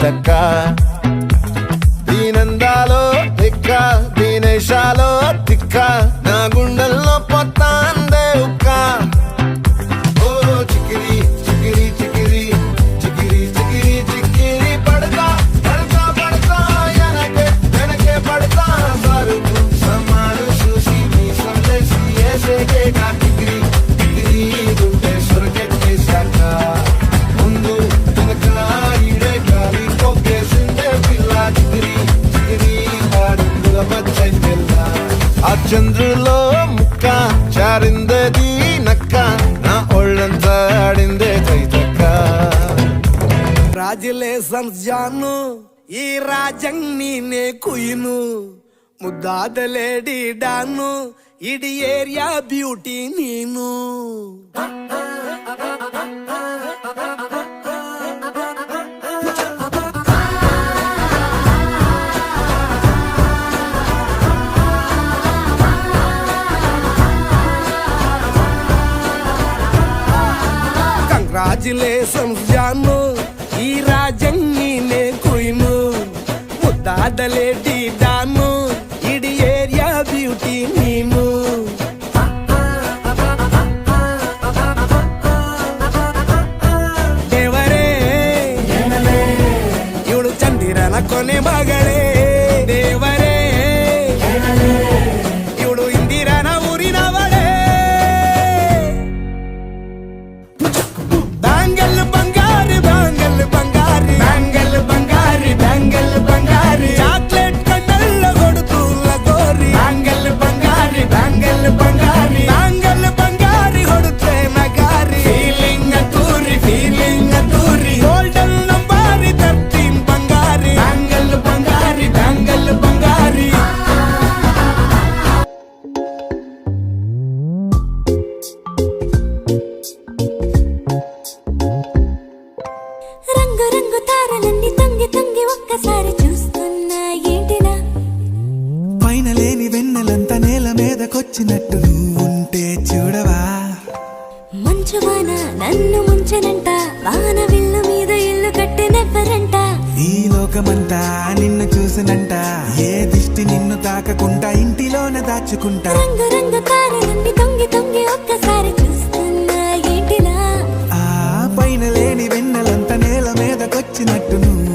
లెక్క దీనందాలో తిక్క దీనేశాలో తిక్క నా గుండెల్లో పొత్తాందే ఉక్క ఓ చికిరి చికిరి చికిరి చికిరి చికిరి చికిరి పడతా పడతా పడతా వెనకే వెనకే పడతా సరుకు సమాను చూసి నీ సందేశి ఏసేకే కా చికిరి చికిరి గుండె సొరకెట్టేశాక ముందు వెనక ఈడే గాలి కొక్కేసిందే పిల్ల చికిరి చికిరి అడుగుల మధ్యెల్ల ఆ చంద్రులో ముక్క చారిందది నక్క నా ఒళ్ళంతా ఆడిందే తైతక్క రాజులేసన్స్ జాను ఈ రాజంగ్ నే కుయిను ముద్దాదలేడి డాను ఇడి ఏరియా బ్యూటీ నీను కంగ్రాచులేషన్స్ జాను ఈ రాజంగ్ నే కుయిను ముద్దాదలేడి డాను ఇడి ఏరియా బ్యూటీ నీను ದೇವರೇ ಇವಳು ಚಂದಿರನ ಕೊನೆ ಮಗಳೇ ದೇವರೇ ಇವಳು ಇಂದಿರನ ಊರಿನವಳೇ ಬ್ಯಾಂಗಲ್ ಬಂಗಾರಿ ಬ್ಯಾಂಗಲ್ ಬಂಗಾರಿ ಬ್ಯಾಂಗಲ್ ಬಂಗಾರಿ ಬ್ಯಾಂಗಲ್ ಬಂಗಾರಿ ಚಾಕ್ಲೇಟ್ ಕಣ್ಣಲ್ಲ ಕೊಡುತ್ತೂಲ ಗೋರಿ ಬ್ಯಾಂಗಲ್ ಬಂಗಾರಿ ಬ್ಯಾಂಗಲ್ ಬಂಗಾರಿ ಬ್ಯಾಂಗಲ್ ಬಂಗಾರಿ ಹೊಡುತ್ತೆ ನಗಾರಿ ಫೀಲಿಂಗ್ ತೂರಿ ಗೋಲ್ಡನ್ ನಂಬಾರಿ 13 ಬಂಗಾರಿ ಬ್ಯಾಂಗಲ್ ಬಂಗಾರಿ ಬ್ಯಾಂಗಲ್ ಬಂಗಾರಿ రంగు రంగు తారలన్నీ తొంగి తొంగి ఒక్కసారి చూస్తున్నా ఏంటినా పైన లేని వెన్నెలంతా నేల మీదకొచ్చినట్టు నువ్వుంటే చూడవా మంచువాన నన్ను ముంచనంట వాన విల్లు మీద ఇల్లు కట్టినెవ్వరంట ఈ లోకమంతా నిన్ను చూసినంట ఏ దిష్టి నిన్ను తాకకుండా ఇంటిలోనే దాచుకుంటా రంగు రంగు తారలన్నీ తొంగి తొంగి ఒక్కసారి చూస్తున్నా ఏంటినా ఆ పైన లేని వెన్నెలంతా నేల మీదకొచ్చినట్టు నువ్వు